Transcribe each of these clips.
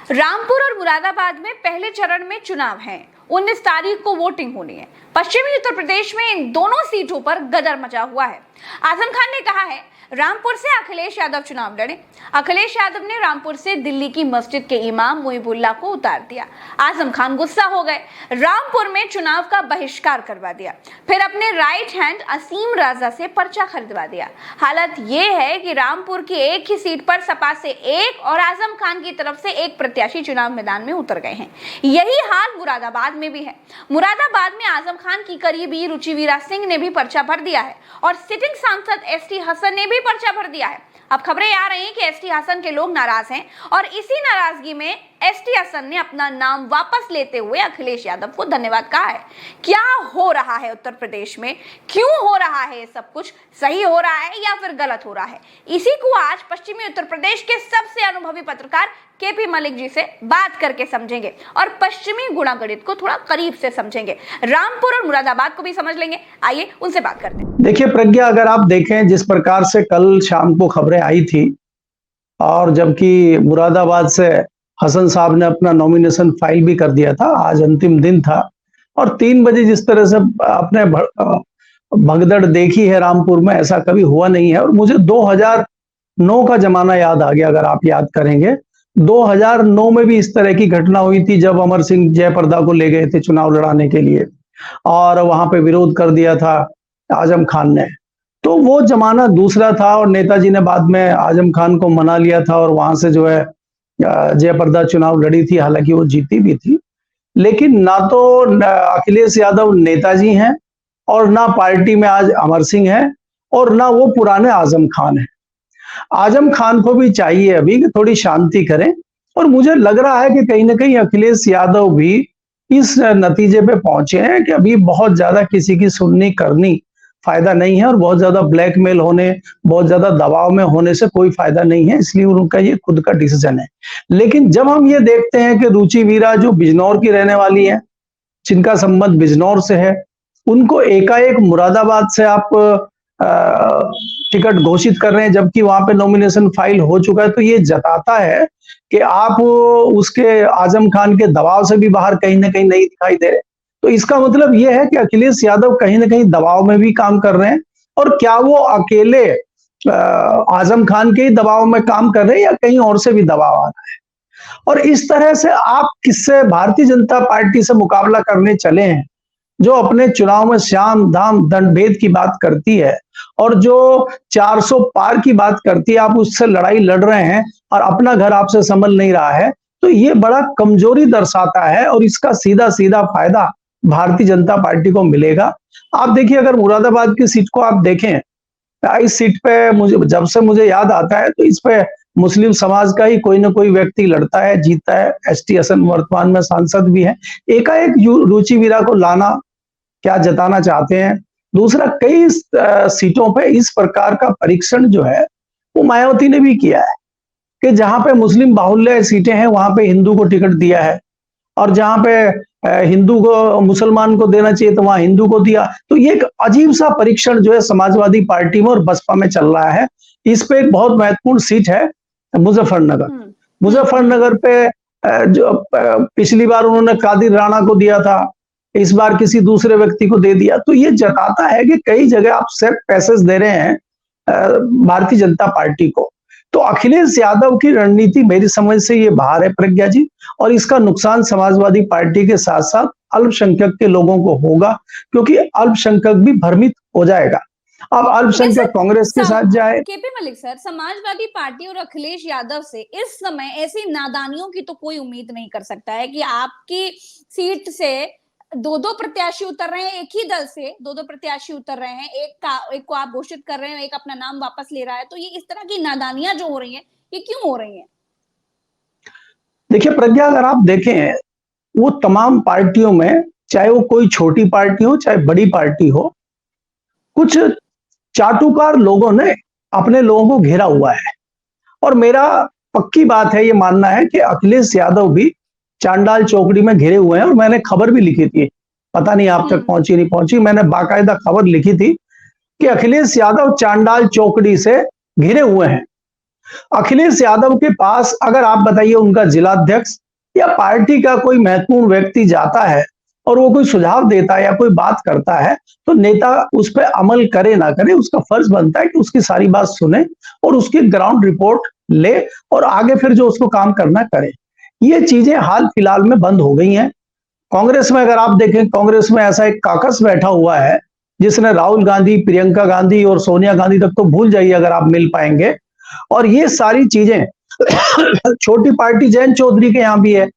रामपुर और मुरादाबाद में पहले चरण में चुनाव है। 19 तारीख को वोटिंग होनी है। पश्चिमी उत्तर प्रदेश में इन दोनों सीटों पर गदर मचा हुआ है। आजम खान ने कहा है रामपुर से अखिलेश यादव चुनाव लड़े। अखिलेश यादव ने रामपुर से दिल्ली की मस्जिद के इमाम मुहिबुल्लाह को उतार दिया। आजम खान गुस्सा हो गए, रामपुर में चुनाव का बहिष्कार करवा दिया, फिर अपने राइट हैंड असीम राजा से पर्चा खरीदवा दिया। हालत यह है कि रामपुर की एक ही सीट पर सपा से एक और आजम खान की तरफ से एक प्रत्याशी चुनाव मैदान में उतर गए हैं। यही हाल मुरादाबाद में भी है। मुरादाबाद में आजम खान की करीबी रुचिवीरा सिंह ने भी पर्चा भर दिया है और सिटिंग सांसद एसटी हसन ने भी पर्चा भर दिया है। अब खबरें आ रही हैं कि एसटी हसन के लोग नाराज हैं और इसी नाराजगी में एसटी हसन ने अपना नाम वापस लेते हुए अखिलेश यादव को धन्यवाद कहा है। क्या हो रहा है उत्तर प्रदेश में, क्यों हो रहा है ये सब कुछ, सही हो रहा है या फिर गलत हो रहा है, इसी को आज पश्चिमी उत्तर प्रदेश के सबसे अनुभवी पत्रकार केपी मलिक जी से बात करके समझेंगे और पश्चिमी गुणागणित को थोड़ा करीब से समझेंगे। रामपुर और मुरादाबाद को भी समझ लेंगे। आइए उनसे बात करते हैं। देखिए प्रज्ञा, अगर आप देखें जिस प्रकार से कल शाम को खबरें आई थी और जबकि मुरादाबाद से हसन साहब ने अपना नॉमिनेशन फाइल भी कर दिया था, आज अंतिम दिन था, और 3 बजे जिस तरह से अपने भगदड़ देखी है रामपुर में, ऐसा कभी हुआ नहीं है। और मुझे 2009 का जमाना याद आ गया। अगर आप याद करेंगे 2009 में भी इस तरह की घटना हुई थी जब अमर सिंह जयप्रदा को ले गए थे चुनाव लड़ाने के लिए और वहां पे विरोध कर दिया था आजम खान ने। तो वो जमाना दूसरा था और नेताजी ने बाद में आजम खान को मना लिया था और वहां से जो है जयप्रदा चुनाव लड़ी थी, हालांकि वो जीती भी थी। लेकिन ना तो अखिलेश यादव नेताजी हैं और ना पार्टी में आज अमर सिंह है और ना वो पुराने आजम खान है। आजम खान को भी चाहिए अभी कि थोड़ी शांति करें, और मुझे लग रहा है कि कहीं ना कहीं अखिलेश यादव भी इस नतीजे पे पहुंचे हैं कि अभी बहुत ज्यादा किसी की सुननी करनी फायदा नहीं है और बहुत ज्यादा ब्लैकमेल होने, बहुत ज्यादा दबाव में होने से कोई फायदा नहीं है, इसलिए उनका ये खुद का डिसीजन है। लेकिन जब हम ये देखते हैं कि रुचिवीरा जो बिजनौर की रहने वाली है, जिनका संबंध बिजनौर से है, उनको एकाएक मुरादाबाद से आप टिकट घोषित कर रहे हैं जबकि वहां पे नॉमिनेशन फाइल हो चुका है, तो ये जताता है कि आप उसके आजम खान के दबाव से भी बाहर कहीं ना कहीं नहीं दिखाई दे रहे। तो इसका मतलब ये है कि अखिलेश यादव कहीं ना कहीं दबाव में भी काम कर रहे हैं। और क्या वो अकेले आजम खान के ही दबाव में काम कर रहे हैं या कहीं और से भी दबाव आ रहा है? और इस तरह से आप किससे भारतीय जनता पार्टी से मुकाबला करने चले हैं, जो अपने चुनाव में श्याम दाम दंड भेद की बात करती है और जो 400 पार की बात करती है, आप उससे लड़ाई लड़ रहे हैं और अपना घर आपसे संभल नहीं रहा है। तो ये बड़ा कमजोरी दर्शाता है और इसका सीधा सीधा फायदा भारतीय जनता पार्टी को मिलेगा। आप देखिए, अगर मुरादाबाद की सीट को आप देखें, इस सीट पे मुझे याद आता है तो इस पे मुस्लिम समाज का ही कोई ना कोई व्यक्ति लड़ता है, जीतता है। एसटी हसन वर्तमान में सांसद भी है। एकाएक रुचिवीरा को लाना क्या जताना चाहते हैं? दूसरा, कई सीटों पे इस प्रकार का परीक्षण जो है वो मायावती ने भी किया है कि जहां पे मुस्लिम बाहुल्य सीटें हैं वहां पे हिंदू को टिकट दिया है और जहां पे हिंदू को मुसलमान को देना चाहिए तो वहां हिंदू को दिया। तो ये एक अजीब सा परीक्षण जो है समाजवादी पार्टी में और बसपा में चल रहा है। इस पे एक बहुत महत्वपूर्ण सीट है मुजफ्फरनगर। मुजफ्फरनगर पे जो पिछली बार उन्होंने कादिर राणा को दिया था, इस बार किसी दूसरे व्यक्ति को दे दिया। तो ये जताता है कि कई जगह आप सेट पैसेज दे रहे हैं भारतीय जनता पार्टी को। तो अखिलेश यादव की रणनीति मेरी समझ से ये बाहर है प्रज्ञा जी, और इसका नुकसान समाजवादी पार्टी के साथ साथ अल्पसंख्यक के लोगों को होगा, क्योंकि अल्पसंख्यक भी भ्रमित हो जाएगा। अब अल्पसंख्यक कांग्रेस के साथ जाए। KP Malik sir, Samajwadi party और अखिलेश यादव से इस समय ऐसी नादानियों की तो कोई उम्मीद नहीं कर सकता है कि आपकी सीट से दो प्रत्याशी उतर रहे हैं, एक ही दल से दो प्रत्याशी उतर रहे हैं, एक को आप घोषित कर रहे हैं, एक अपना नाम वापस ले रहा है। तो ये इस तरह की नादानियां जो हो रही हैं, ये क्यों हो रही हैं? देखिए प्रज्ञा, अगर आप देखें वो तमाम पार्टियों में, चाहे वो कोई छोटी पार्टी हो चाहे बड़ी पार्टी हो, कुछ चाटुकार लोगों ने अपने लोगों को घेरा हुआ है। और मेरा पक्की बात है ये मानना है कि अखिलेश यादव भी चांडाल चौकड़ी में घिरे हुए हैं। और मैंने खबर भी लिखी थी, पता नहीं आप तक पहुंची नहीं पहुंची, मैंने बाकायदा खबर लिखी थी कि अखिलेश यादव चांडाल चौकड़ी से घिरे हुए हैं। अखिलेश यादव के पास अगर आप बताइए उनका जिलाध्यक्ष या पार्टी का कोई महत्वपूर्ण व्यक्ति जाता है और वो कोई सुझाव देता है या कोई बात करता है, तो नेता उस पर अमल करे ना करे, उसका फर्ज बनता है कि उसकी सारी बात सुने और उसकी ग्राउंड रिपोर्ट ले और आगे फिर जो उसको काम करना करे। ये चीजें हाल फिलहाल में बंद हो गई हैं। कांग्रेस में अगर आप देखें, कांग्रेस में ऐसा एक काकस बैठा हुआ है जिसने राहुल गांधी, प्रियंका गांधी और सोनिया गांधी तक तो भूल जाइए अगर आप मिल पाएंगे। और ये सारी चीजें छोटी पार्टी जयंत चौधरी के यहाँ भी है,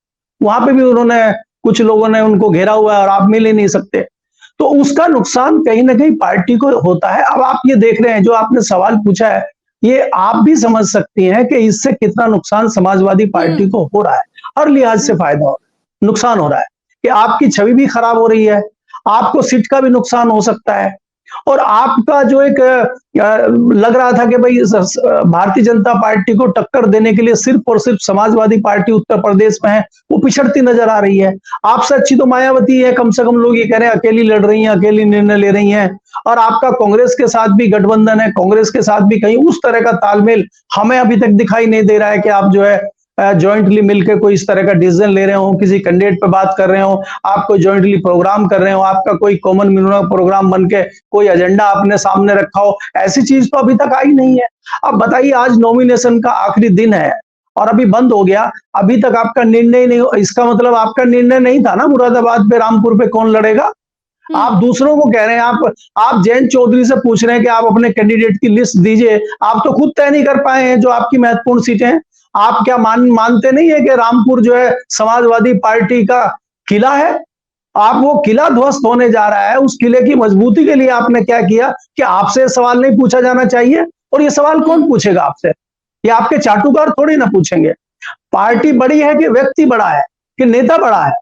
वहां पे भी उन्होंने, कुछ लोगों ने उनको घेरा हुआ है और आप मिल ही नहीं सकते। तो उसका नुकसान कहीं ना कहीं पार्टी को होता है। अब आप ये देख रहे हैं, जो आपने सवाल पूछा है, ये आप भी समझ सकती हैं कि इससे कितना नुकसान समाजवादी पार्टी को हो रहा है। हर लिहाज से फायदा हो रहा है, नुकसान हो रहा है कि आपकी छवि भी खराब हो रही है, आपको सीट का भी नुकसान हो सकता है, और आपका जो एक लग रहा था कि भाई भारतीय जनता पार्टी को टक्कर देने के लिए सिर्फ और सिर्फ समाजवादी पार्टी उत्तर प्रदेश में है, वो पिछड़ती नजर आ रही है। आपसे अच्छी तो मायावती है, कम से कम लोग ये कह रहे हैं अकेली लड़ रही हैं, अकेली निर्णय ले रही हैं। और आपका कांग्रेस के साथ भी गठबंधन है, कांग्रेस के साथ भी कहीं उस तरह का तालमेल हमें अभी तक दिखाई नहीं दे रहा है कि आप जो है जॉइंटली मिलकर कोई इस तरह का डिसीजन ले रहे हो, किसी कैंडिडेट पे बात कर रहे हो, आप कोई जॉइंटली प्रोग्राम कर रहे हो, आपका कोई कॉमन मिनिमम प्रोग्राम बन के कोई एजेंडा आपने सामने रखा हो, ऐसी चीज तो अभी तक आई नहीं है। अब बताइए, आज नॉमिनेशन का आखिरी दिन है और अभी बंद हो गया, अभी तक आपका निर्णय नहीं हो। इसका मतलब आपका निर्णय नहीं था ना मुरादाबाद पे, रामपुर पे कौन लड़ेगा। आप दूसरों को कह रहे हैं, आप जयंत चौधरी से पूछ रहे हैं कि आप अपने कैंडिडेट की लिस्ट दीजिए, आप तो खुद तय नहीं कर पाए हैं जो आपकी महत्वपूर्ण सीटें हैं। आप क्या मानते नहीं है कि रामपुर जो है समाजवादी पार्टी का किला है। आप वो किला ध्वस्त होने जा रहा है, उस किले की मजबूती के लिए आपने क्या किया कि आपसे सवाल नहीं पूछा जाना चाहिए। और ये सवाल कौन पूछेगा आपसे, ये आपके चाटुकार थोड़ी ना पूछेंगे। पार्टी बड़ी है कि व्यक्ति बड़ा है कि नेता बड़ा है।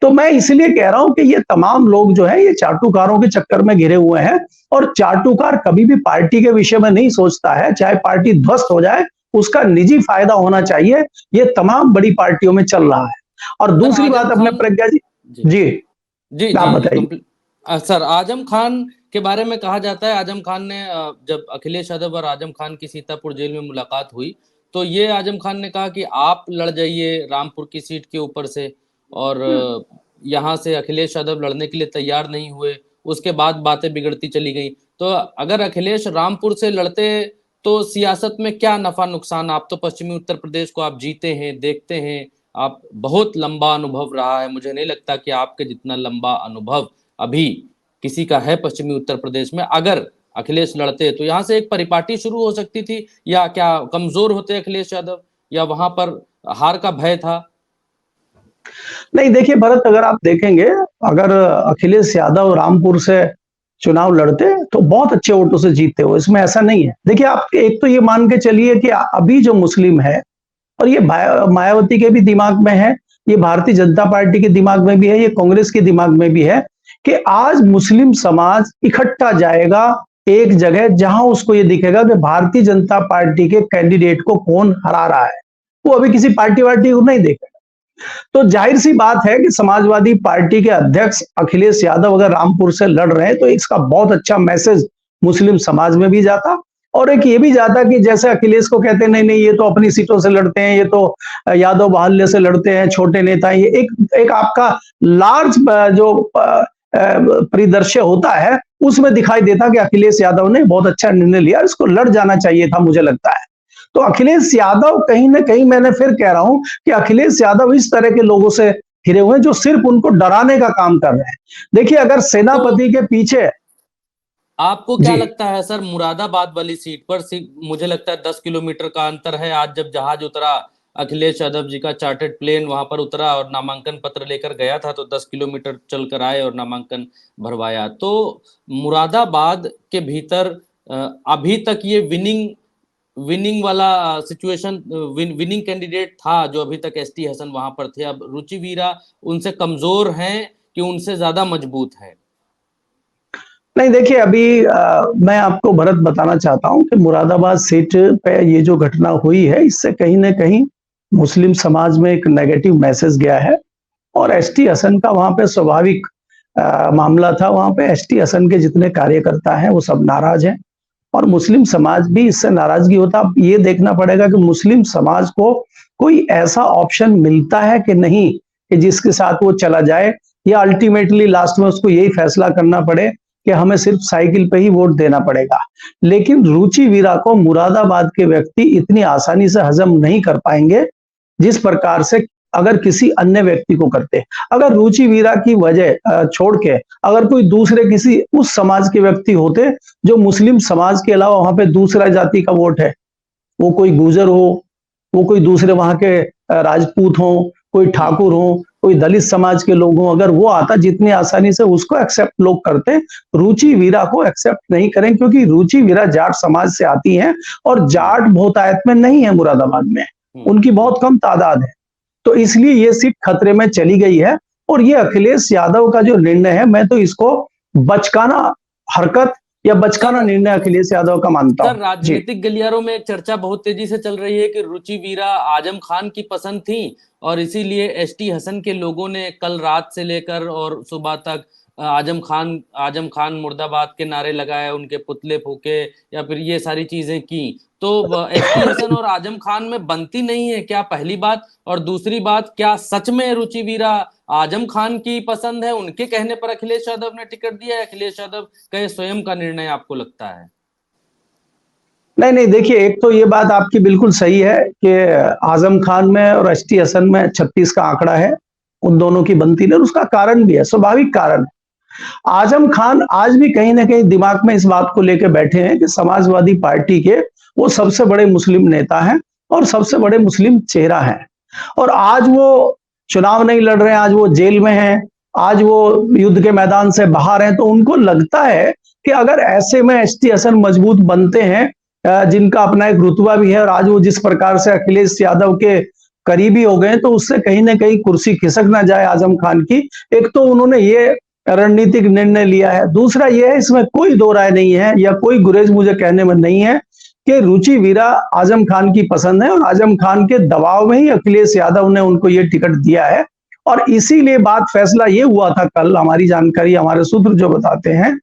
तो मैं इसलिए कह रहा हूं कि ये तमाम लोग जो है ये चाटुकारों के चक्कर में घिरे हुए हैं, और चाटुकार कभी भी पार्टी के विषय में नहीं सोचता है। चाहे पार्टी ध्वस्त हो जाए, उसका निजी फायदा होना चाहिए। ये तमाम बड़ी पार्टियों में चल रहा है। और दूसरी बात अपने प्रज्ञा जी, जी आप बताइए। सर, आजम खान के बारे में कहा जाता है, आजम खान ने जब अखिलेश यादव और आजम खान की सीतापुर जेल में मुलाकात हुई, तो ये आजम खान ने कहा कि आप लड़ जाइए रामपुर की सीट के ऊपर से, और यहाँ से अखिलेश यादव लड़ने के लिए तैयार नहीं हुए। उसके बाद बातें बिगड़ती चली गई। तो अगर अखिलेश रामपुर से लड़ते तो सियासत में क्या नफा नुकसान। आप तो पश्चिमी उत्तर प्रदेश को आप जीते हैं, देखते हैं, आप बहुत लंबा अनुभव रहा है। मुझे नहीं लगता कि आपके जितना लंबा अनुभव अभी किसी का है पश्चिमी उत्तर प्रदेश में। अगर अखिलेश लड़ते तो यहाँ से एक परिपाटी शुरू हो सकती थी, या क्या कमजोर होते अखिलेश यादव, या वहां पर हार का भय था? नहीं, देखिए भरत, अगर आप देखेंगे, अगर अखिलेश यादव रामपुर से चुनाव लड़ते तो बहुत अच्छे वोटों से जीतते हो, इसमें ऐसा नहीं है। देखिए, आप एक तो ये मान के चलिए कि अभी जो मुस्लिम है, और ये मायावती के भी दिमाग में है, ये भारतीय जनता पार्टी के दिमाग में भी है, ये कांग्रेस के दिमाग में भी है, कि आज मुस्लिम समाज इकट्ठा जाएगा एक जगह जहां उसको ये दिखेगा कि भारतीय जनता पार्टी के कैंडिडेट को कौन हरा रहा है। वो अभी किसी पार्टी वार्टी को नहीं देखेगा। तो जाहिर सी बात है कि समाजवादी पार्टी के अध्यक्ष अखिलेश यादव अगर रामपुर से लड़ रहे हैं तो इसका बहुत अच्छा मैसेज मुस्लिम समाज में भी जाता, और एक ये भी जाता कि जैसे अखिलेश को कहते हैं नहीं नहीं ये तो अपनी सीटों से लड़ते हैं, ये तो यादव बाहुल्य से लड़ते हैं, छोटे नेता। ये एक आपका लार्ज जो परिदृश्य होता है उसमें दिखाई देता कि अखिलेश यादव ने बहुत अच्छा निर्णय लिया, इसको लड़ जाना चाहिए था, मुझे लगता है। तो अखिलेश यादव कहीं ना कहीं, मैंने फिर कह रहा हूं कि अखिलेश यादव इस तरह के लोगों से घिरे हुए हैं जो सिर्फ उनको डराने का काम कर रहे हैं। देखिए, अगर सेनापति के पीछे, आपको क्या लगता है सर, मुरादाबाद वाली सीट पर मुझे लगता है 10 किलोमीटर का अंतर है। आज जब जहाज उतरा, अखिलेश यादव जी का चार्टर्ड प्लेन वहां पर उतरा और नामांकन पत्र लेकर गया था, तो 10 किलोमीटर चलकर आए और नामांकन भरवाया। तो मुरादाबाद के भीतर अभी तक ये विनिंग वाला सिचुएशन, विनिंग कैंडिडेट था जो अभी तक एसटी हसन वहां पर थे। अब रुचि वीरा उनसे कमजोर हैं कि उनसे ज्यादा मजबूत है? नहीं, देखिए, अभी मैं आपको भरत बताना चाहता हूं कि मुरादाबाद सीट पे ये जो घटना हुई है, इससे कहीं ना कहीं मुस्लिम समाज में एक नेगेटिव मैसेज गया है। और एसटी हसन का वहां पे स्वाभाविक मामला था। वहां पे एसटी हसन के जितने कार्यकर्ता हैं वो सब नाराज हैं, और मुस्लिम समाज भी इससे नाराजगी होता। अब ये देखना पड़ेगा कि मुस्लिम समाज को कोई ऐसा ऑप्शन मिलता है कि नहीं कि जिसके साथ वो चला जाए, या अल्टीमेटली लास्ट में उसको यही फैसला करना पड़े कि हमें सिर्फ साइकिल पे ही वोट देना पड़ेगा। लेकिन रुचि वीरा को मुरादाबाद के व्यक्ति इतनी आसानी से हजम नहीं कर पाएंगे जिस प्रकार से अगर किसी अन्य व्यक्ति को करते। अगर रुचि वीरा की वजह छोड़ के अगर कोई दूसरे किसी उस समाज के व्यक्ति होते जो मुस्लिम समाज के अलावा वहां पे दूसरा जाति का वोट है, वो कोई गुर्जर हो, वो कोई दूसरे वहां के राजपूत हो, कोई ठाकुर हो, कोई दलित समाज के लोग हों, अगर वो आता जितनी आसानी से उसको एक्सेप्ट लोग करते, रुचि वीरा को एक्सेप्ट नहीं करें, क्योंकि रुचि वीरा जाट समाज से आती हैं और जाट बहुतायत में नहीं है मुरादाबाद में, उनकी बहुत कम तादाद है। तो इसलिए ये सीट खतरे में चली गई है। और ये अखिलेश यादव का जो निर्णय है, मैं तो इसको बचकाना हरकत या बचकाना निर्णय अखिलेश यादव का मानता हूं। राजनीतिक गलियारों में एक चर्चा बहुत तेजी से चल रही है कि रुचि वीरा आजम खान की पसंद थी और इसीलिए एसटी हसन के लोगों ने कल रात से लेकर और सुबह तक आजम खान मुर्दाबाद के नारे लगाए, उनके पुतले फूके या फिर ये सारी चीजें की। तो एसटी हसन और आजम खान में बनती नहीं है क्या, पहली बात। और दूसरी बात, क्या सच में रुचि वीरा आजम खान की पसंद है, उनके कहने पर अखिलेश यादव ने टिकट दिया है, अखिलेश यादव का स्वयं का निर्णय आपको लगता है? नहीं, देखिए, एक तो ये बात आपकी बिल्कुल सही है कि आजम खान में और एसटी हसन में 36 का आंकड़ा है, उन दोनों की बनती नहीं। उसका कारण भी है, स्वाभाविक कारण है। आजम खान आज भी कहीं ना कहीं दिमाग में इस बात को लेकर बैठे हैं कि समाजवादी पार्टी के वो सबसे बड़े मुस्लिम नेता हैं और सबसे बड़े मुस्लिम चेहरा हैं, और आज वो चुनाव नहीं लड़ रहे हैं, आज वो जेल में हैं, आज वो युद्ध के मैदान से बाहर हैं। तो उनको लगता है कि अगर ऐसे में एसटी हसन मजबूत बनते हैं, जिनका अपना एक रुतबा भी है, और आज वो जिस प्रकार से अखिलेश यादव के करीबी हो गए, तो उससे कहीं ना कहीं कुर्सी खिसक ना जाए आजम खान की। एक तो उन्होंने ये रणनीतिक निर्णय लिया है। दूसरा यह है, इसमें कोई दो राय नहीं है या कोई गुरेज मुझे कहने में नहीं है कि रुचि वीरा आजम खान की पसंद है, और आजम खान के दबाव में ही अखिलेश यादव ने उनको ये टिकट दिया है। और इसीलिए बात फैसला ये हुआ था कल, हमारी जानकारी, हमारे सूत्र जो बताते हैं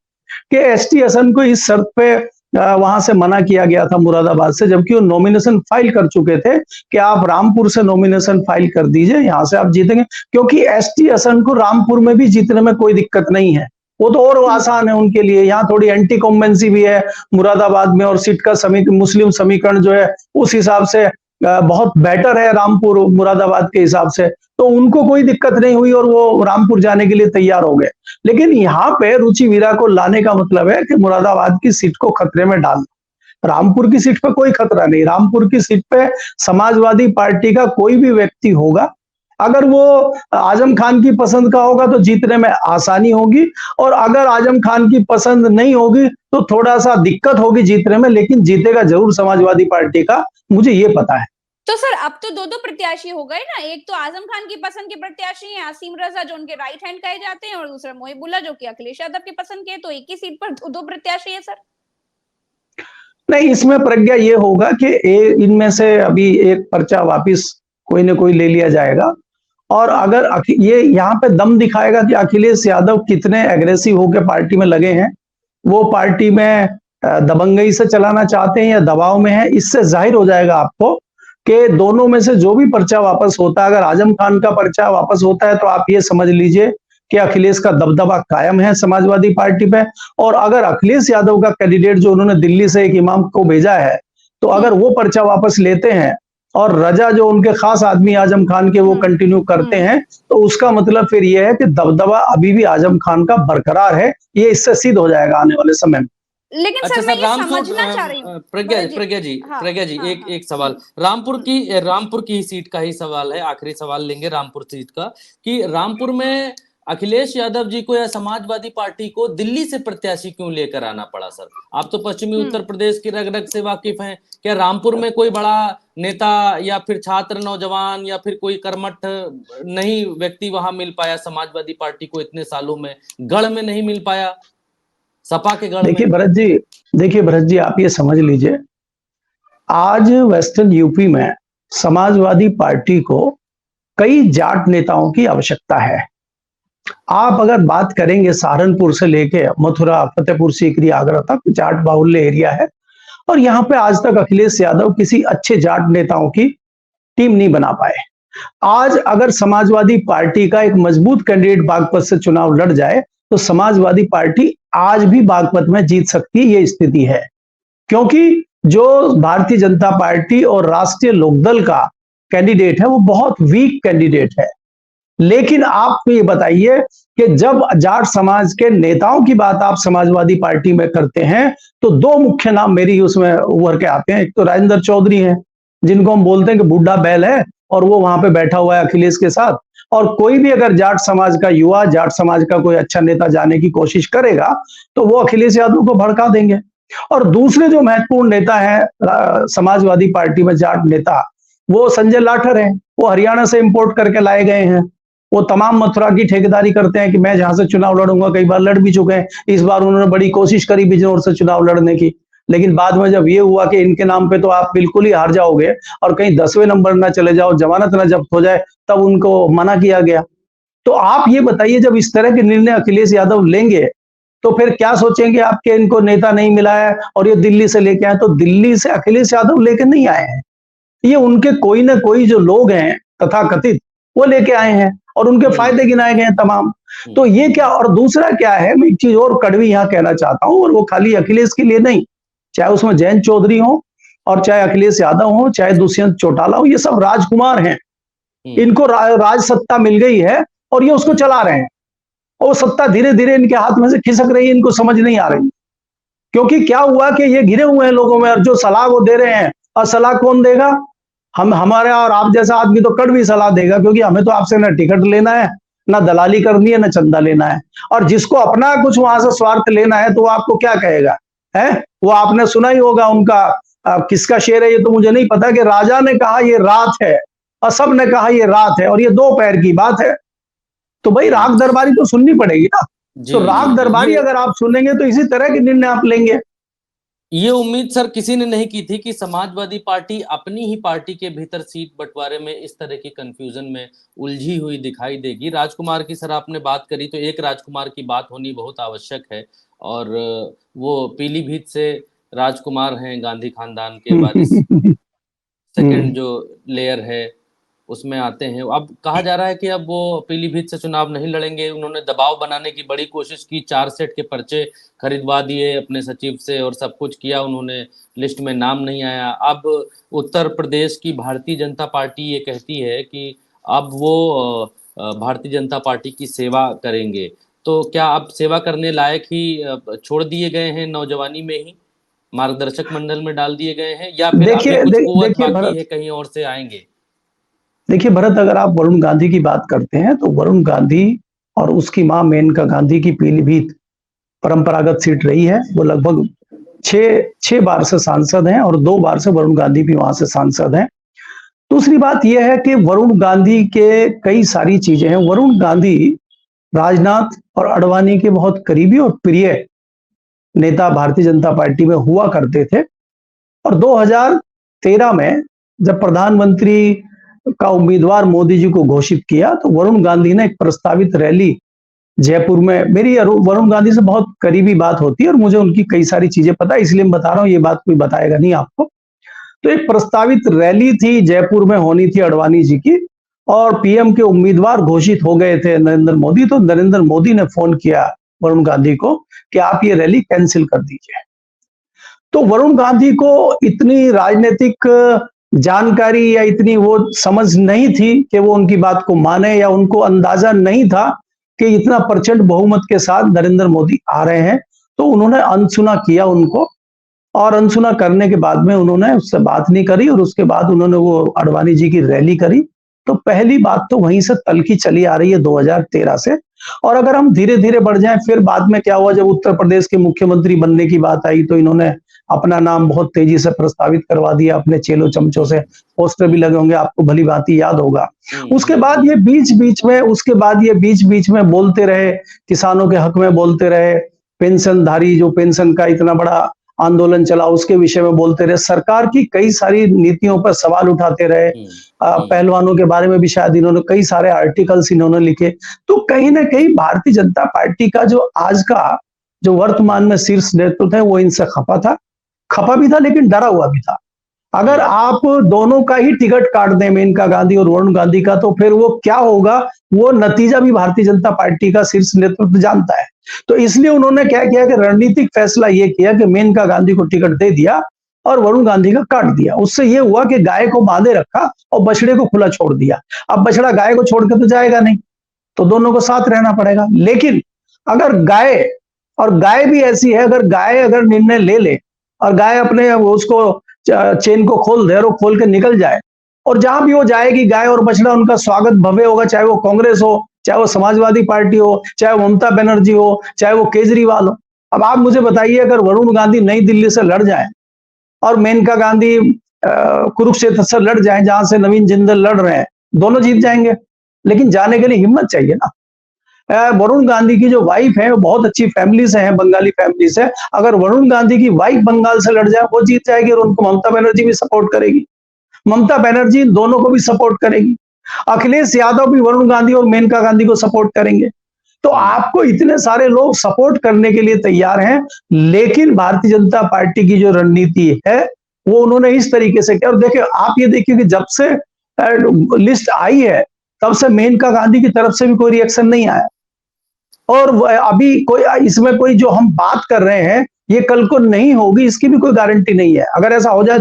कि एसटी हसन को इस शर्त पे वहां से मना किया गया था मुरादाबाद से, जबकि वो नॉमिनेशन फाइल कर चुके थे कि आप रामपुर से नॉमिनेशन फाइल कर दीजिए, यहां से आप जीतेंगे। क्योंकि एसटी हसन को रामपुर में भी जीतने में कोई दिक्कत नहीं है, वो तो और आसान है उनके लिए। यहाँ थोड़ी एंटी कॉम्बेंसी भी है मुरादाबाद में, और सीट का मुस्लिम समीकरण जो है उस हिसाब से बहुत बेटर है रामपुर मुरादाबाद के हिसाब से, तो उनको कोई दिक्कत नहीं हुई और वो रामपुर जाने के लिए तैयार हो गए। लेकिन यहाँ पे रुचि वीरा को लाने का मतलब है कि मुरादाबाद की सीट को खतरे में डालना। रामपुर की सीट पे कोई खतरा नहीं, रामपुर की सीट पे समाजवादी पार्टी का कोई भी व्यक्ति होगा, अगर वो आजम खान की पसंद का होगा तो जीतने में आसानी होगी, और अगर आजम खान की पसंद नहीं होगी तो थोड़ा सा दिक्कत होगी जीतने में, लेकिन जीतेगा जरूर समाजवादी पार्टी का, मुझे ये पता है। तो सर, अब तो दो प्रत्याशी हो गए ना, एक तो आजम खान की पसंद के प्रत्याशी हैं आसिम रजा जो उनके राइट हैंड कहे जाते हैं, और दूसरा मोहिबुल्ला जो कि अखिलेश यादव की पसंद के, तो एक ही सीट पर दो प्रत्याशी है सर। नहीं, इसमें प्रज्ञा ये होगा कि इनमें से अभी एक पर्चा वापिस कोई ना कोई ले लिया जाएगा, और अगर ये यहाँ पे दम दिखाएगा कि अखिलेश यादव कितने एग्रेसिव होकर पार्टी में लगे हैं, वो पार्टी में दबंगई से चलाना चाहते हैं या दबाव में है। इससे जाहिर हो जाएगा आपको कि दोनों में से जो भी पर्चा वापस होता है, अगर आजम खान का पर्चा वापस होता है तो आप ये समझ लीजिए कि अखिलेश का दबदबा कायम है समाजवादी पार्टी पे। और अगर अखिलेश यादव का कैंडिडेट जो उन्होंने दिल्ली से एक इमाम को भेजा है, तो अगर वो पर्चा वापस लेते हैं और रजा जो उनके खास आदमी आजम खान के वो कंटिन्यू करते हैं, तो उसका मतलब फिर ये है कि दबदबा अभी भी आजम खान का बरकरार है। ये इससे सिद्ध हो जाएगा आने वाले समय में। लेकिन अच्छा सर, मैं ये समझना चाह रही हूँ प्रज्ञा जी, एक सवाल रामपुर की सीट का ही सवाल है, आखिरी सवाल लेंगे रामपुर सीट का, कि रामपुर में अखिलेश यादव जी को या समाजवादी पार्टी को दिल्ली से प्रत्याशी क्यों लेकर आना पड़ा सर? आप तो पश्चिमी उत्तर प्रदेश की रग रग से वाकिफ हैं, क्या रामपुर में कोई बड़ा नेता या फिर छात्र नौजवान या फिर कोई कर्मठ नहीं व्यक्ति वहां मिल पाया समाजवादी पार्टी को? इतने सालों में गढ़ में नहीं मिल पाया, सपा के गढ़ में? देखिए भरत जी, आप ये समझ लीजिए, आज वेस्टर्न यूपी में समाजवादी पार्टी को कई जाट नेताओं की आवश्यकता है। आप अगर बात करेंगे सहारनपुर से लेके मथुरा, फतेहपुर सीकरी, आगरा तक जाट बाहुल्य एरिया है, और यहाँ पे आज तक अखिलेश यादव किसी अच्छे जाट नेताओं की टीम नहीं बना पाए। आज अगर समाजवादी पार्टी का एक मजबूत कैंडिडेट बागपत से चुनाव लड़ जाए तो समाजवादी पार्टी आज भी बागपत में जीत सकती है, ये स्थिति है। क्योंकि जो भारतीय जनता पार्टी और राष्ट्रीय लोकदल का कैंडिडेट है वो बहुत वीक कैंडिडेट है। लेकिन आप ये बताइए कि जब जाट समाज के नेताओं की बात आप समाजवादी पार्टी में करते हैं तो दो मुख्य नाम मेरी उसमें उभर के आते हैं। एक तो राजेंद्र चौधरी हैं, जिनको हम बोलते हैं कि बुड्ढा बैल है और वो वहां पे बैठा हुआ है अखिलेश के साथ। और कोई भी अगर जाट समाज का युवा, जाट समाज का कोई अच्छा नेता जाने की कोशिश करेगा तो वो अखिलेश यादव को भड़का देंगे। और दूसरे जो महत्वपूर्ण नेता है समाजवादी पार्टी में जाट नेता, वो संजय लाठर हैं। वो हरियाणा से इंपोर्ट करके लाए गए हैं। वो तमाम मथुरा की ठेकेदारी करते हैं कि मैं जहां से चुनाव लड़ूंगा, कई बार लड़ भी चुके हैं। इस बार उन्होंने बड़ी कोशिश करी बिजनौर से चुनाव लड़ने की, लेकिन बाद में जब ये हुआ कि इनके नाम पे तो आप बिल्कुल ही हार जाओगे और कहीं 10वें नंबर ना चले जाओ, जमानत ना जब्त हो जाए, तब उनको मना किया गया। तो आप ये बताइए, जब इस तरह के निर्णय अखिलेश यादव लेंगे तो फिर क्या सोचेंगे आपके इनको नेता नहीं मिला है और ये दिल्ली से लेके आए। तो दिल्ली से अखिलेश यादव लेके नहीं आए हैं, ये उनके कोई ना कोई जो लोग हैं तथाकथित वो लेके आए हैं और उनके फायदे गिनाए गए हैं तमाम। तो ये क्या, और दूसरा क्या है, मैं एक चीज और कड़वी यहाँ कहना चाहता हूं, और वो खाली अखिलेश के लिए नहीं, चाहे उसमें जयंत चौधरी हो और चाहे अखिलेश यादव हो, चाहे दुष्यंत चौटाला हो, ये सब राजकुमार हैं। इनको राज सत्ता मिल गई है और ये उसको चला रहे हैं। और सत्ता धीरे धीरे इनके हाथ में से खिसक रही है, इनको समझ नहीं आ रही। क्योंकि क्या हुआ कि ये घिरे हुए हैं लोगों में, और जो सलाह वो दे रहे हैं, और सलाह कौन देगा? हमारे और आप जैसा आदमी तो कड़वी सलाह देगा, क्योंकि हमें तो आपसे ना टिकट लेना है, ना दलाली करनी है, ना चंदा लेना है। और जिसको अपना कुछ वहां से स्वार्थ लेना है तो वो आपको क्या कहेगा है? वो आपने सुना ही होगा उनका, किसका शेर है ये तो मुझे नहीं पता, कि राजा ने कहा ये रात है और सब ने कहा ये रात है और ये दोपहर की बात है। तो भाई राग दरबारी तो सुननी पड़ेगी ना। तो राग दरबारी अगर आप सुनेंगे तो इसी तरह के निर्णय आप लेंगे। ये उम्मीद सर किसी ने नहीं की थी कि समाजवादी पार्टी अपनी ही पार्टी के भीतर सीट बंटवारे में इस तरह की कंफ्यूजन में उलझी हुई दिखाई देगी। राजकुमार की सर आपने बात करी तो एक राजकुमार की बात होनी बहुत आवश्यक है, और वो पीलीभीत से राजकुमार हैं, गांधी खानदान के वारिस। सेकंड जो लेयर है उसमें आते हैं। अब कहा जा रहा है कि अब वो पीलीभीत से चुनाव नहीं लड़ेंगे। उन्होंने दबाव बनाने की बड़ी कोशिश की, 4 सेट के पर्चे खरीदवा दिए अपने सचिव से और सब कुछ किया उन्होंने, लिस्ट में नाम नहीं आया। अब उत्तर प्रदेश की भारतीय जनता पार्टी ये कहती है कि अब वो भारतीय जनता पार्टी की सेवा करेंगे। तो क्या अब सेवा करने लायक ही छोड़ दिए गए हैं, नौजवानी में ही मार्गदर्शक मंडल में डाल दिए गए हैं, या फिर अभी कुछ कुव्वत बाकी है, कहीं और से आएंगे? देखिए भरत, अगर आप वरुण गांधी की बात करते हैं तो वरुण गांधी और उसकी मां मेनका गांधी की पीलीभीत परंपरागत सीट रही है। वो लगभग 6 बार से सांसद हैं और 2 बार से वरुण गांधी भी वहां से सांसद हैं। दूसरी बात यह है कि वरुण गांधी के कई सारी चीजें हैं। वरुण गांधी राजनाथ और आडवाणी के बहुत करीबी और प्रिय नेता भारतीय जनता पार्टी में हुआ करते थे। और 2013 में जब प्रधानमंत्री का उम्मीदवार मोदी जी को घोषित किया तो वरुण गांधी ने एक प्रस्तावित रैली जयपुर में, मेरी वरुण गांधी से बहुत करीबी बात होती है और मुझे उनकी कई सारी चीजें पता है, इसलिए मैं बता रहा हूं, ये बात कोई बताएगा नहीं आपको। तो एक प्रस्तावित रैली थी जयपुर में, होनी थी आडवाणी जी की, और पीएम के उम्मीदवार घोषित हो गए थे नरेंद्र मोदी। तो नरेंद्र मोदी ने फोन किया वरुण गांधी को कि आप ये रैली कैंसिल कर दीजिए। तो वरुण गांधी को इतनी राजनीतिक जानकारी या इतनी वो समझ नहीं थी कि वो उनकी बात को माने, या उनको अंदाजा नहीं था कि इतना प्रचंड बहुमत के साथ नरेंद्र मोदी आ रहे हैं। तो उन्होंने अनसुना किया उनको, और अनसुना करने के बाद में उन्होंने उससे बात नहीं करी, और उसके बाद उन्होंने वो आडवाणी जी की रैली करी। तो पहली बात तो वहीं से तलखी चली आ रही है 2013 से। और अगर हम धीरे धीरे बढ़ जाएं, फिर बाद में क्या हुआ, जब उत्तर प्रदेश के मुख्यमंत्री बनने की बात आई तो इन्होंने अपना नाम बहुत तेजी से प्रस्तावित करवा दिया अपने चेलो चमचों से। पोस्टर भी लगे होंगे, आपको भली भांति याद होगा। उसके बाद ये बीच बीच में बोलते रहे, किसानों के हक में बोलते रहे, पेंशनधारी जो पेंशन का इतना बड़ा आंदोलन चला उसके विषय में बोलते रहे, सरकार की कई सारी नीतियों पर सवाल उठाते रहे। पहलवानों के बारे में भी शायद इन्होंने कई सारे आर्टिकल्स इन्होंने लिखे। तो कहीं ना कहीं भारतीय जनता पार्टी का जो आज का जो वर्तमान में शीर्ष नेतृत्व है वो इनसे खफा था। खपा भी था लेकिन डरा हुआ भी था। अगर आप दोनों का ही टिकट काट दें, मेनका गांधी और वरुण गांधी का, तो फिर वो क्या होगा, वो नतीजा भी भारतीय जनता पार्टी का शीर्ष नेतृत्व जानता है। तो इसलिए उन्होंने क्या किया कि रणनीतिक फैसला ये किया कि मेनका गांधी को टिकट दे दिया और वरुण गांधी का काट दिया। उससे ये हुआ कि गाय को बांधे रखा और बछड़े को खुला छोड़ दिया। अब बछड़ा गाय को छोड़ के तो जाएगा नहीं, तो दोनों को साथ रहना पड़ेगा। लेकिन अगर गाय भी ऐसी है, अगर निर्णय ले ले और गाय अपने उसको चेन को खोल दे और खोल के निकल जाए, और जहां भी वो जाएगी गाय और बछड़ा, उनका स्वागत भव्य होगा, चाहे वो कांग्रेस हो, चाहे वो समाजवादी पार्टी हो, चाहे वो ममता बनर्जी हो, चाहे वो केजरीवाल हो। अब आप मुझे बताइए, अगर वरुण गांधी नई दिल्ली से लड़ जाए और मेनका गांधी कुरुक्षेत्र से लड़ जाए, जहां से नवीन जिंदल लड़ रहे हैं, दोनों जीत जाएंगे। लेकिन जाने के लिए हिम्मत चाहिए ना। वरुण गांधी की जो वाइफ है वो बहुत अच्छी फैमिली से है, बंगाली फैमिली से। अगर वरुण गांधी की वाइफ बंगाल से लड़ जाए, वो जीत जाएगी और उनको ममता बनर्जी भी सपोर्ट करेगी। ममता बनर्जी दोनों को भी सपोर्ट करेगी। अखिलेश यादव भी वरुण गांधी और मेनका गांधी को सपोर्ट करेंगे। तो आपको इतने सारे लोग सपोर्ट करने के लिए तैयार हैं, लेकिन भारतीय जनता पार्टी की जो रणनीति है वो उन्होंने इस तरीके से किया। और देखिए, आप ये देखिए कि जब से लिस्ट आई है तब से मेनका गांधी की तरफ से भी कोई रिएक्शन नहीं आया। और अभी इसमें कोई जो हम बात कर रहे हैं ये कल को नहीं होगी, इसकी भी कोई गारंटी नहीं है। अगर ऐसा हो जाए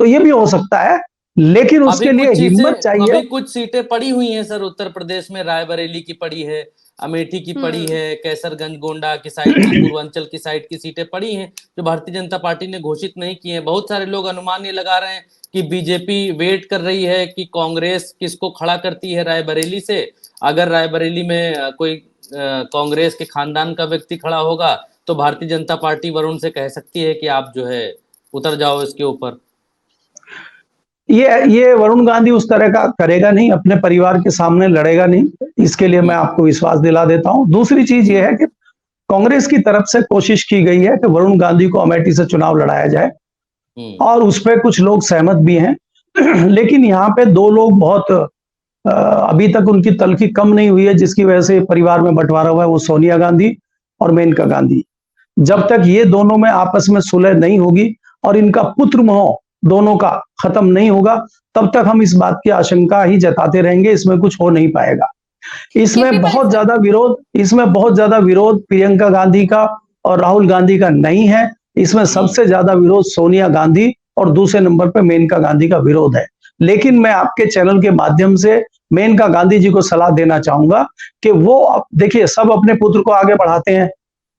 तो ये भी हो सकता है, लेकिन उसके लिए हिम्मत चाहिए। अभी कुछ सीटें पड़ी हुई हैं सर, उत्तर प्रदेश में रायबरेली की पड़ी है, अमेठी की पड़ी है, कैसरगंज गोंडा की साइड की, पूर्वांचल की साइड की सीटें पड़ी हैं जो भारतीय जनता पार्टी ने घोषित नहीं की है। बहुत सारे लोग अनुमान ये लगा रहे हैं कि बीजेपी वेट कर रही है कि कांग्रेस किसको खड़ा करती है रायबरेली से। अगर रायबरेली में कोई कांग्रेस के खानदान का व्यक्ति खड़ा होगा तो भारतीय जनता पार्टी वरुण से कह सकती है कि आप जो है उतर जाओ इसके ऊपर। ये वरुण गांधी उस तरह का करेगा नहीं, अपने परिवार के सामने लड़ेगा नहीं, इसके लिए मैं आपको विश्वास दिला देता हूं। दूसरी चीज ये है कि कांग्रेस की तरफ से कोशिश की गई है कि वरुण गांधी को अमेठी से चुनाव लड़ाया जाए और उस पर कुछ लोग सहमत भी हैं। लेकिन यहाँ पे दो लोग बहुत अभी तक उनकी तलखी कम नहीं हुई है, जिसकी वजह से परिवार में बंटवारा हुआ है, वो सोनिया गांधी और मेनका गांधी। जब तक ये दोनों में आपस में सुलह नहीं होगी और इनका पुत्र मोह दोनों का खत्म नहीं होगा, तब तक हम इस बात की आशंका ही जताते रहेंगे, इसमें कुछ हो नहीं पाएगा। इसमें बहुत ज्यादा विरोध प्रियंका गांधी का और राहुल गांधी का नहीं है। इसमें सबसे ज्यादा विरोध सोनिया गांधी और दूसरे नंबर पर मेनका गांधी का विरोध है। लेकिन मैं आपके चैनल के माध्यम से मेनका गांधी जी को सलाह देना चाहूंगा कि वो देखिए, सब अपने पुत्र को आगे बढ़ाते हैं।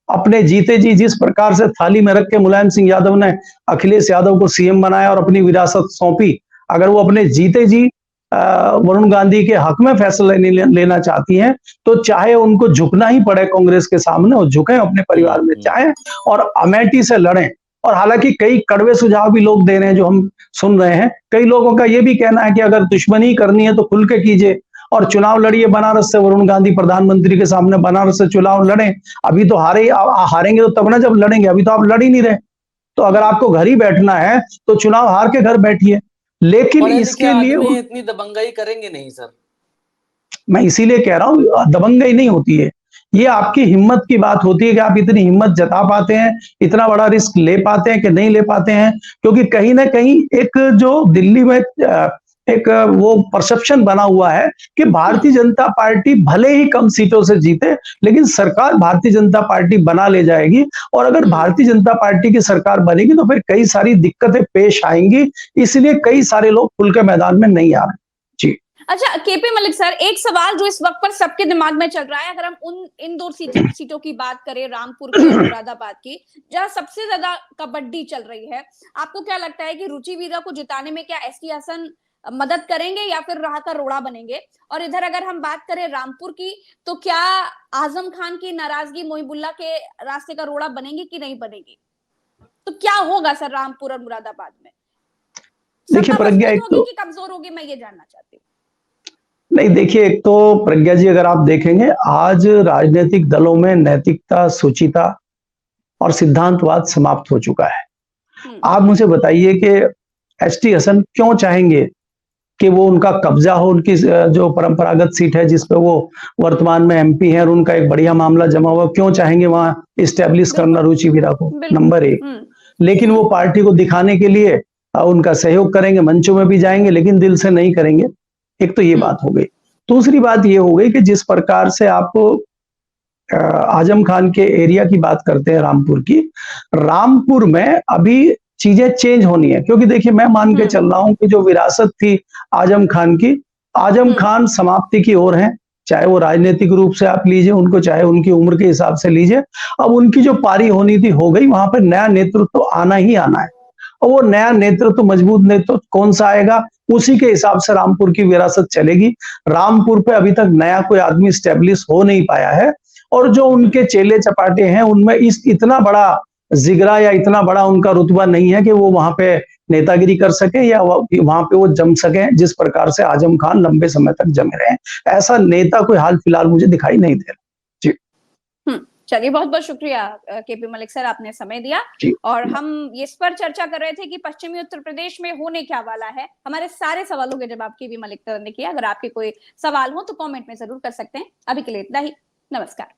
अपने जीते जी जिस प्रकार से थाली में रख के मुलायम सिंह यादव ने अखिलेश यादव को सीएम बनाया और अपनी विरासत सौंपी, अगर वो अपने जीते जी वरुण गांधी के हक में फैसला लेना चाहती हैं तो चाहे उनको झुकना ही पड़े कांग्रेस के सामने, और झुकें अपने परिवार में चाहे और अमेठी से लड़ें। और हालांकि कई कड़वे सुझाव भी लोग दे रहे हैं जो हम सुन रहे हैं। कई लोगों का ये भी कहना है कि अगर दुश्मनी करनी है तो खुल के कीजिए और चुनाव लड़िए बनारस से, वरुण गांधी प्रधानमंत्री के सामने बनारस से चुनाव लड़ें। अभी तो हारेंगे तो तब ना जब लड़ेंगे, अभी तो आप लड़ ही नहीं रहे। तो अगर आपको घर ही बैठना है तो चुनाव हार के घर बैठिए। लेकिन इसके लिए इतनी दबंगाई करेंगे नहीं सर। मैं इसीलिए कह रहा हूं, दबंगाई नहीं होती है, ये आपकी हिम्मत की बात होती है कि आप इतनी हिम्मत जता पाते हैं, इतना बड़ा रिस्क ले पाते हैं कि नहीं ले पाते हैं। क्योंकि कहीं ना कहीं एक जो दिल्ली में एक वो परसेप्शन बना हुआ है कि भारतीय जनता पार्टी भले ही कम सीटों से जीते लेकिन सरकार भारतीय जनता पार्टी बना ले जाएगी। और अगर भारतीय जनता पार्टी की सरकार बनेगी तो फिर कई सारी दिक्कतें पेश आएंगी, इसलिए कई सारे लोग खुल के मैदान में नहीं आ रहे। जी अच्छा, केपी मलिक सर, एक सवाल जो इस वक्त पर सबके दिमाग में चल रहा है, अगर हम इन दो सीटों की बात करें, रामपुर की और मुरादाबाद की, जहां सबसे ज्यादा कबड्डी चल रही है, आपको क्या लगता है कि रुचि वीरा को जिताने में क्या एसटी हसन मदद करेंगे या फिर राह का रोड़ा बनेंगे? और इधर अगर हम बात करें रामपुर की, तो क्या आजम खान की नाराजगी मोहिबुल्ला के रास्ते का रोड़ा बनेगी कि नहीं बनेगी? तो क्या होगा सर रामपुर और मुरादाबाद में? देखिए प्रज्ञा, एक तो कमजोर होगी, मैं ये जानना चाहती हूँ। नहीं, देखिए, एक तो प्रज्ञा जी, अगर आप देखेंगे आज राजनीतिक दलों में नैतिकता, शुचिता और सिद्धांतवाद समाप्त हो चुका है। आप मुझे बताइए कि एसटी हसन क्यों चाहेंगे कि वो उनका कब्जा हो, उनकी जो परंपरागत सीट है जिसपे वो वर्तमान में एमपी हैं और उनका एक बढ़िया मामला जमा हुआ, क्यों चाहेंगे वहां इस्टेब्लिश करना रुचि वीरा को? नंबर एक। लेकिन वो पार्टी को दिखाने के लिए उनका सहयोग करेंगे, मंचों में भी जाएंगे, लेकिन दिल से नहीं करेंगे। एक तो ये बात हो गई। दूसरी बात ये हो गई कि जिस प्रकार से आप आजम खान के एरिया की बात करते हैं, रामपुर की, रामपुर में अभी चीजें चेंज होनी है, क्योंकि देखिए मैं मान के चल रहा हूं कि जो विरासत थी आजम खान की, आजम खान समाप्ति की ओर है, चाहे वो राजनीतिक रूप से आप लीजिए उनको, चाहे उनकी उम्र के हिसाब से लीजिए। अब उनकी जो पारी होनी थी हो गई, वहां पर नया नेतृत्व तो आना ही आना है, और वो नया नेतृत्व, मजबूत नेतृत्व कौन सा आएगा, उसी के हिसाब से रामपुर की विरासत चलेगी। रामपुर पे अभी तक नया कोई आदमी स्टेब्लिश हो नहीं पाया है, और जो उनके चेले चपाटे हैं उनमें इतना बड़ा जिगरा या इतना बड़ा उनका रुतबा नहीं है कि वो वहां पे नेतागिरी कर सके या वहां पे वो जम सके जिस प्रकार से आजम खान लंबे समय तक जमे रहे हैं। ऐसा नेता कोई हाल फिलहाल मुझे दिखाई नहीं दे रहा। जी चलिए, बहुत बहुत शुक्रिया केपी मलिक सर, आपने समय दिया। और हम इस पर चर्चा कर रहे थे कि पश्चिमी उत्तर प्रदेश में होने क्या वाला है। हमारे सारे सवालों के जवाब केपी मलिक सर ने किया। अगर आपके कोई सवाल हो तो कमेंट में जरूर कर सकते हैं। अभी के लिए इतना ही, नमस्कार।